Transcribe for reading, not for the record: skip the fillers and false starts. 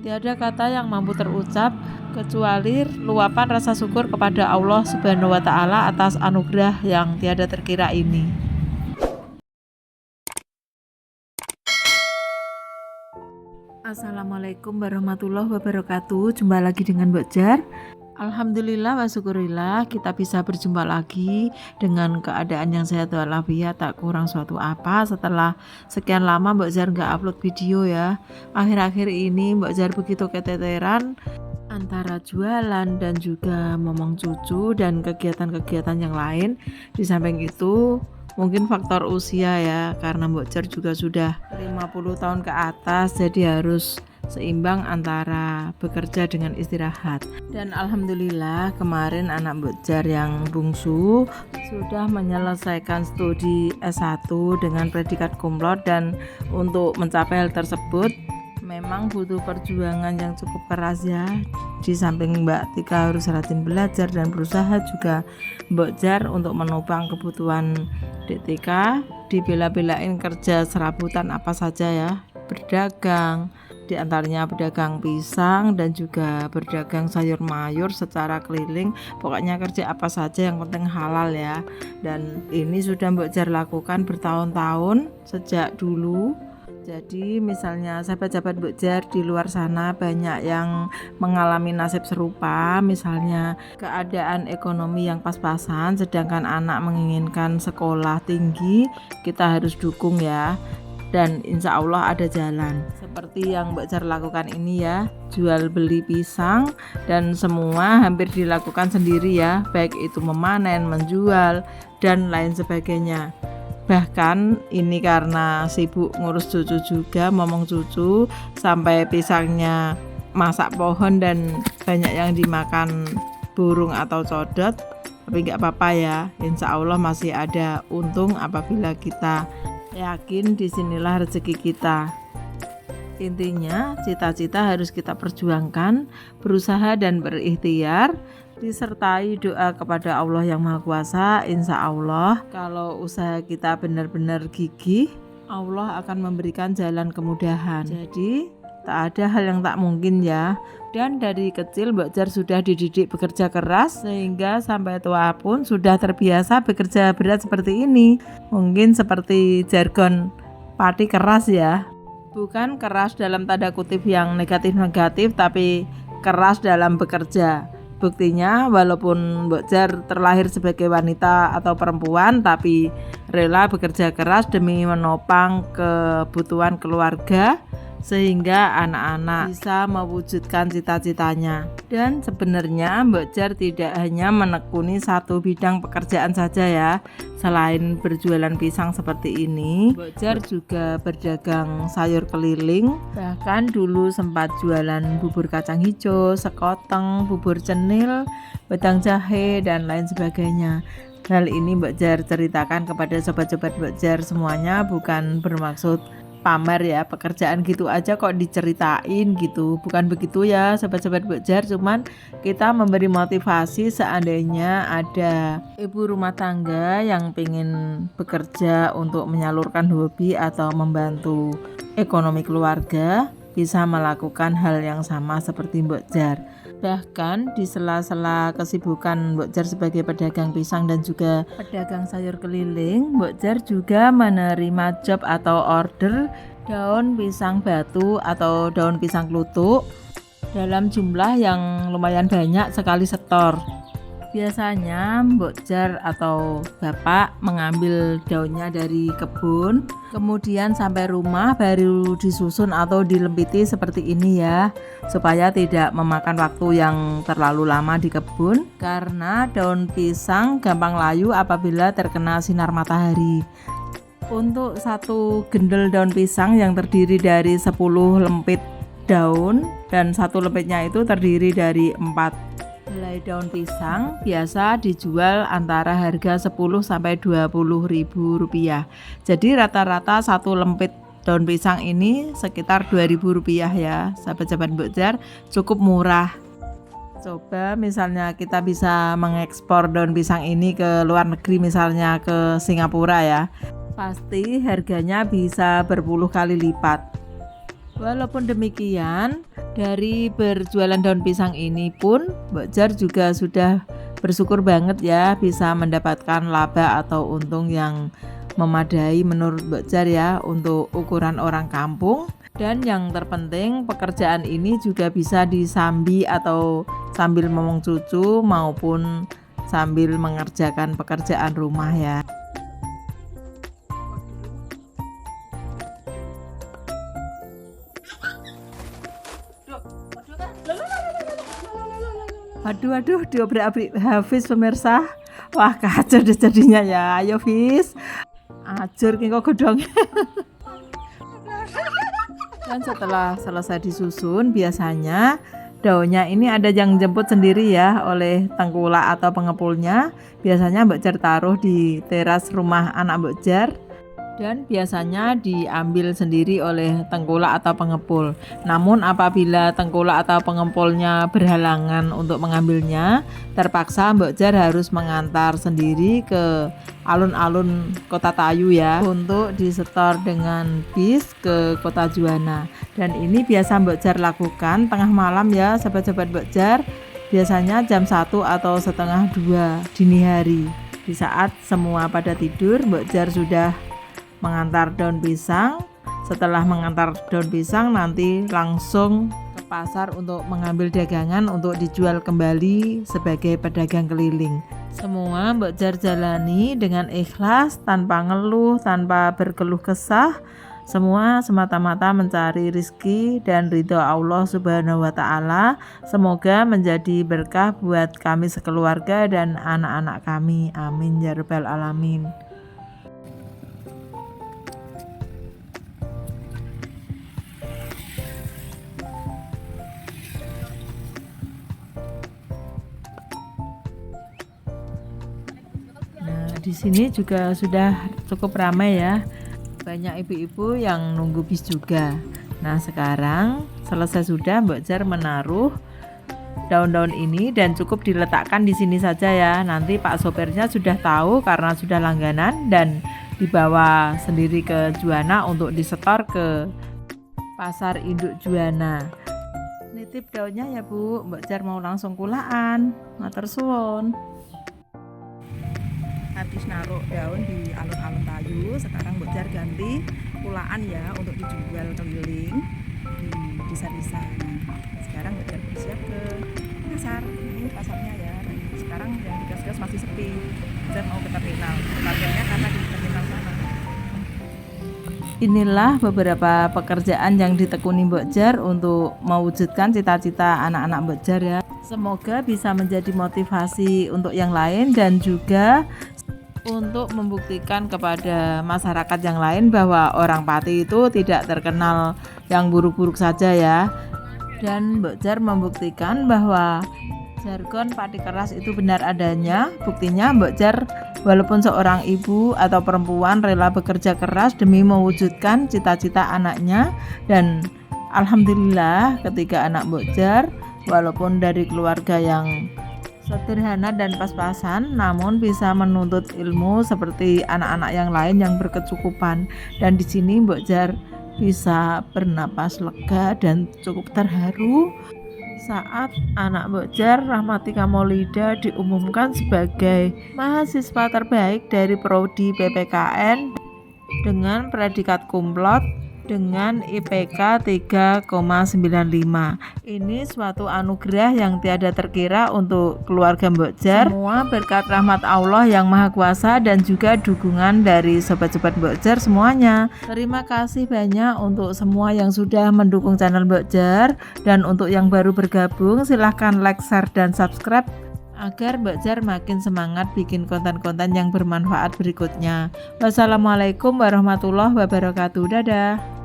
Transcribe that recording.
Tiada kata yang mampu terucap kecuali luapan rasa syukur kepada Allah Subhanahu wa Ta'ala atas anugerah yang tiada terkira ini. Assalamualaikum warahmatullahi wabarakatuh. Jumpa lagi dengan Mbok Jar. Alhamdulillah wa syukurillah kita bisa berjumpa lagi dengan keadaan yang sehat walafiat, tak kurang suatu apa. Setelah sekian lama Mbok Jar nggak upload video ya. Akhir-akhir ini Mbok Jar begitu keteteran antara jualan dan juga momong cucu dan kegiatan-kegiatan yang lain. Di samping itu mungkin faktor usia ya, karena Mbok Jar juga sudah 50 tahun ke atas, jadi harus seimbang antara bekerja dengan istirahat. Dan alhamdulillah kemarin anak Mbok Jar yang bungsu sudah menyelesaikan studi S1 dengan predikat cum laude, dan untuk mencapai hal tersebut memang butuh perjuangan yang cukup keras ya. Di samping Mbak Tika harus rajin belajar dan berusaha juga Mbok Jar untuk menopang kebutuhan Tika, dibela-belain kerja serabutan apa saja ya, berdagang, diantaranya berdagang pisang dan juga berdagang sayur mayur secara keliling. Pokoknya kerja apa saja yang penting halal ya. Dan ini sudah Mbok Jar lakukan bertahun-tahun sejak dulu. Jadi misalnya sahabat-sahabat Mbok Jar di luar sana banyak yang mengalami nasib serupa, misalnya keadaan ekonomi yang pas-pasan sedangkan anak menginginkan sekolah tinggi, kita harus dukung ya. Dan insya Allah ada jalan seperti yang Mbok Jar lakukan ini ya, jual beli pisang dan semua hampir dilakukan sendiri ya, baik itu memanen, menjual dan lain sebagainya. Bahkan ini karena sibuk ngurus cucu juga, momong cucu, sampai pisangnya masak pohon dan banyak yang dimakan burung atau codot. Tapi nggak apa-apa ya, insya Allah masih ada untung apabila kita yakin disinilah rezeki kita. Intinya cita-cita harus kita perjuangkan, berusaha dan berikhtiar, disertai doa kepada Allah yang Maha Kuasa. Insya Allah kalau usaha kita benar-benar gigih, Allah akan memberikan jalan kemudahan. Jadi tak ada hal yang tak mungkin ya. Dan dari kecil Mbok Jar sudah dididik bekerja keras, sehingga sampai tua pun sudah terbiasa bekerja berat seperti ini. Mungkin seperti jargon pati keras ya, bukan keras dalam tanda kutip yang negatif-negatif, tapi keras dalam bekerja. Buktinya walaupun Mbok Jar terlahir sebagai wanita atau perempuan, tapi rela bekerja keras demi menopang kebutuhan keluarga sehingga anak-anak bisa mewujudkan cita-citanya. Dan sebenarnya Mbok Jar tidak hanya menekuni satu bidang pekerjaan saja ya. Selain berjualan pisang seperti ini, Mbok Jar juga berdagang sayur keliling. Bahkan dulu sempat jualan bubur kacang hijau, sekoteng, bubur cenil, wedang jahe dan lain sebagainya. Hal ini Mbok Jar ceritakan kepada sobat-sobat Mbok Jar semuanya, bukan bermaksud pamer ya, pekerjaan gitu aja kok diceritain gitu, bukan begitu ya sobat-sobat Mbok Jar. Cuman kita memberi motivasi seandainya ada ibu rumah tangga yang pengen bekerja untuk menyalurkan hobi atau membantu ekonomi keluarga, bisa melakukan hal yang sama seperti Mbok Jar. Bahkan di sela-sela kesibukan Mbok Jar sebagai pedagang pisang dan juga pedagang sayur keliling, Mbok Jar juga menerima job atau order daun pisang batu atau daun pisang kluthuk dalam jumlah yang lumayan banyak sekali setor. Biasanya Mbok Jar atau bapak mengambil daunnya dari kebun, kemudian sampai rumah baru disusun atau dilempiti seperti ini ya, supaya tidak memakan waktu yang terlalu lama di kebun, karena daun pisang gampang layu apabila terkena sinar matahari. Untuk satu gendel daun pisang yang terdiri dari 10 lempit daun, dan satu lempitnya itu terdiri dari 4 helai daun pisang, biasa dijual antara harga 10 sampai 20 ribu rupiah. Jadi rata-rata satu lempit daun pisang ini sekitar 2.000 rupiah ya sahabat-sahabat Mbok Jar, cukup murah. Coba misalnya kita bisa mengekspor daun pisang ini ke luar negeri, misalnya ke Singapura ya, pasti harganya bisa berpuluh kali lipat. Walaupun demikian, Dari berjualan daun pisang ini pun Mbok Jar juga sudah bersyukur banget ya bisa mendapatkan laba atau untung yang memadai menurut Mbok Jar ya untuk ukuran orang kampung. Dan yang terpenting pekerjaan ini juga bisa disambi atau sambil ngomong cucu maupun sambil mengerjakan pekerjaan rumah ya. Waduh, diobrak-abrik Hafiz pemirsa. Wah kacau deh jadinya ya. Ayo Fis, ajur kok godongnya. Dan setelah selesai disusun, biasanya daunnya ini ada yang jemput sendiri ya oleh tengkulak atau pengepulnya. Biasanya Mbok Jar taruh di teras rumah anak Mbok Jar. Dan biasanya diambil sendiri oleh tengkulak atau pengepul. Namun apabila tengkulak atau pengepulnya berhalangan untuk mengambilnya, terpaksa Mbok Jar harus mengantar sendiri ke alun-alun Kota Tayu ya untuk disetor dengan bis ke Kota Juwana. Dan ini biasa Mbok Jar lakukan tengah malam ya sahabat-sahabat Mbok Jar. Biasanya jam 1 atau setengah 2 dini hari. Di saat semua pada tidur, Mbok Jar sudah mengantar daun pisang. Setelah mengantar daun pisang nanti langsung ke pasar untuk mengambil dagangan untuk dijual kembali sebagai pedagang keliling. Semua Mbok Jar jalani dengan ikhlas, tanpa ngeluh, tanpa berkeluh kesah. Semua semata-mata mencari rizki dan ridho Allah Subhanahu wa Ta'ala. Semoga menjadi berkah buat kami sekeluarga dan anak-anak kami. Amin ya rabbal alamin. Di sini juga sudah cukup ramai ya, banyak ibu-ibu yang nunggu bis juga. Nah sekarang selesai sudah, Mbok Jar menaruh daun-daun ini dan cukup diletakkan di sini saja ya. Nanti Pak sopirnya sudah tahu karena sudah langganan dan dibawa sendiri ke Juwana untuk disetor ke pasar induk Juwana. Nitip daunnya ya Bu, Mbok Jar mau langsung kulaan. Matur suwun. Habis naruh daun di alun-alun Tayu, sekarang Mbok Jar ganti kulaan ya untuk dijual keliling di desa-desa. Nah, sekarang Mbok Jar bersiap ke pasar. Ini pasarnya ya. Dan sekarang yang di kios-kios masih sepi. Mbok Jar mau ke terminal. Targetnya karena di terminal sana. Inilah beberapa pekerjaan yang ditekuni Mbok Jar untuk mewujudkan cita-cita anak-anak Mbok Jar ya. Semoga bisa menjadi motivasi untuk yang lain dan juga untuk membuktikan kepada masyarakat yang lain bahwa orang Pati itu tidak terkenal yang buruk-buruk saja ya. Dan Mbok Jar membuktikan bahwa jargon Pati keras itu benar adanya. Buktinya Mbok Jar walaupun seorang ibu atau perempuan rela bekerja keras demi mewujudkan cita-cita anaknya. Dan alhamdulillah ketika anak Mbok Jar walaupun dari keluarga yang sederhana dan pas-pasan, namun bisa menuntut ilmu seperti anak-anak yang lain yang berkecukupan. Dan di sini Mbok Jar bisa bernapas lega dan cukup terharu saat anak Mbok Jar, Rahmatika Maulida, diumumkan sebagai mahasiswa terbaik dari prodi PPKN dengan predikat kumlot dengan IPK 3,95. Ini suatu anugerah yang tiada terkira untuk keluarga Mbok Jar. Semua berkat rahmat Allah yang Maha Kuasa dan juga dukungan dari sobat-sobat Mbok Jar semuanya. Terima kasih banyak untuk semua yang sudah mendukung channel Mbok Jar, dan untuk yang baru bergabung silahkan like, share, dan subscribe agar Mbok Jar makin semangat bikin konten-konten yang bermanfaat berikutnya. Wassalamualaikum warahmatullahi wabarakatuh. Dadah.